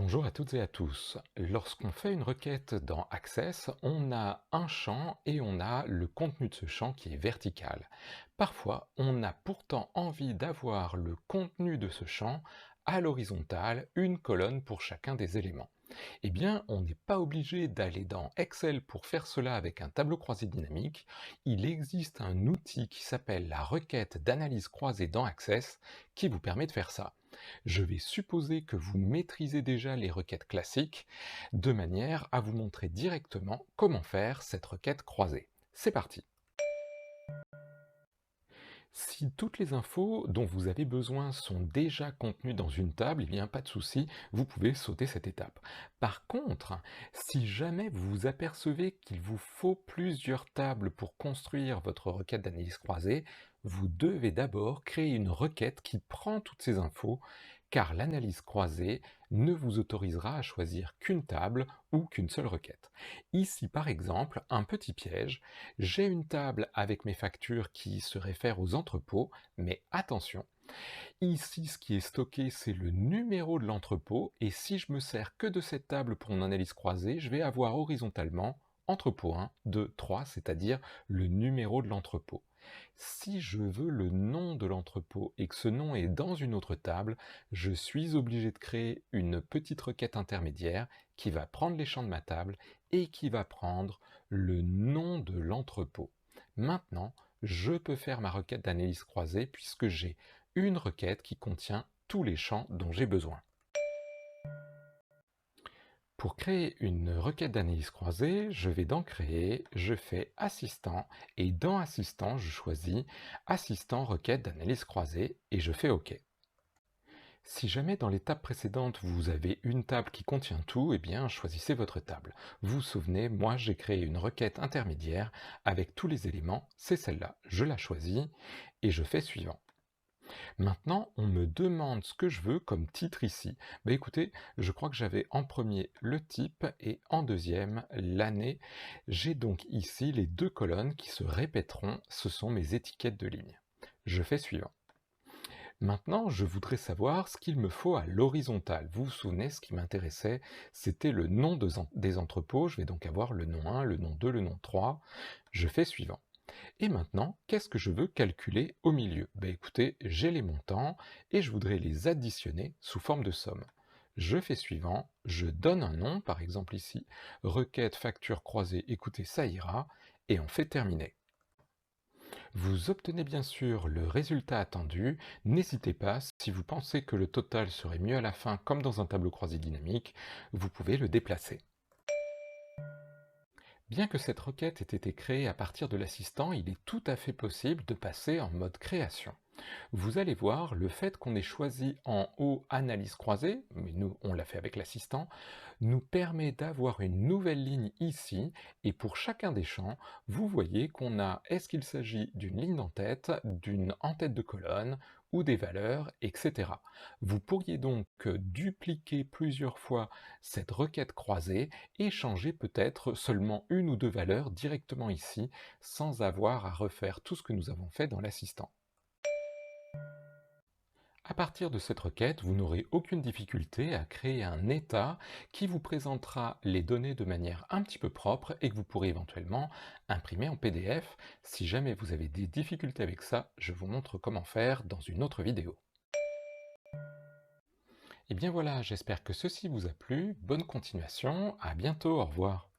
Bonjour à toutes et à tous. Lorsqu'on fait une requête dans Access, on a un champ et on a le contenu de ce champ qui est vertical. Parfois, on a pourtant envie d'avoir le contenu de ce champ à l'horizontale, une colonne pour chacun des éléments. Eh bien, on n'est pas obligé d'aller dans Excel pour faire cela avec un tableau croisé dynamique. Il existe un outil qui s'appelle la requête d'analyse croisée dans Access qui vous permet de faire ça. Je vais supposer que vous maîtrisez déjà les requêtes classiques, de manière à vous montrer directement comment faire cette requête croisée. C'est parti! Si toutes les infos dont vous avez besoin sont déjà contenues dans une table, eh bien pas de souci, vous pouvez sauter cette étape. Par contre, si jamais vous vous apercevez qu'il vous faut plusieurs tables pour construire votre requête d'analyse croisée, vous devez d'abord créer une requête qui prend toutes ces infos, car l'analyse croisée ne vous autorisera à choisir qu'une table ou qu'une seule requête. Ici par exemple, un petit piège, j'ai une table avec mes factures qui se réfèrent aux entrepôts, mais attention, ici ce qui est stocké c'est le numéro de l'entrepôt, et si je me sers que de cette table pour mon analyse croisée, je vais avoir horizontalement entrepôt 1, 2, 3, c'est-à-dire le numéro de l'entrepôt. Si je veux le nom de l'entrepôt et que ce nom est dans une autre table, je suis obligé de créer une petite requête intermédiaire qui va prendre les champs de ma table et qui va prendre le nom de l'entrepôt. Maintenant, je peux faire ma requête d'analyse croisée puisque j'ai une requête qui contient tous les champs dont j'ai besoin. Pour créer une requête d'analyse croisée, je vais dans Créer, je fais Assistant, et dans Assistant, je choisis Assistant requête d'analyse croisée, et je fais OK. Si jamais dans l'étape précédente vous avez une table qui contient tout, eh bien choisissez votre table. Vous vous souvenez, moi j'ai créé une requête intermédiaire avec tous les éléments, c'est celle-là, je la choisis, et je fais Suivant. Maintenant, on me demande ce que je veux comme titre ici. Écoutez, je crois que j'avais en premier le type et en deuxième l'année. J'ai donc ici les deux colonnes qui se répéteront, ce sont mes étiquettes de ligne. Je fais Suivant. Maintenant, je voudrais savoir ce qu'il me faut à l'horizontale. Vous vous souvenez, ce qui m'intéressait, c'était le nom des entrepôts. Je vais donc avoir le nom 1, le nom 2, le nom 3. Je fais Suivant. Et maintenant, qu'est-ce que je veux calculer au milieu? Écoutez, j'ai les montants et je voudrais les additionner sous forme de somme. Je fais Suivant, je donne un nom, par exemple ici, requête facture croisée, écoutez, ça ira, et on fait Terminer. Vous obtenez bien sûr le résultat attendu, n'hésitez pas, si vous pensez que le total serait mieux à la fin comme dans un tableau croisé dynamique, vous pouvez le déplacer. Bien que cette requête ait été créée à partir de l'assistant, il est tout à fait possible de passer en mode création. Vous allez voir, le fait qu'on ait choisi en haut analyse croisée, mais nous on l'a fait avec l'assistant, nous permet d'avoir une nouvelle ligne ici, et pour chacun des champs, vous voyez qu'on a, est-ce qu'il s'agit d'une ligne d'en-tête, d'une en-tête de colonne, ou des valeurs, etc. Vous pourriez donc dupliquer plusieurs fois cette requête croisée et changer peut-être seulement une ou deux valeurs directement ici, sans avoir à refaire tout ce que nous avons fait dans l'assistant. À partir de cette requête, vous n'aurez aucune difficulté à créer un état qui vous présentera les données de manière un petit peu propre et que vous pourrez éventuellement imprimer en PDF. Si jamais vous avez des difficultés avec ça, je vous montre comment faire dans une autre vidéo. Et bien voilà, j'espère que ceci vous a plu, bonne continuation, à bientôt, au revoir.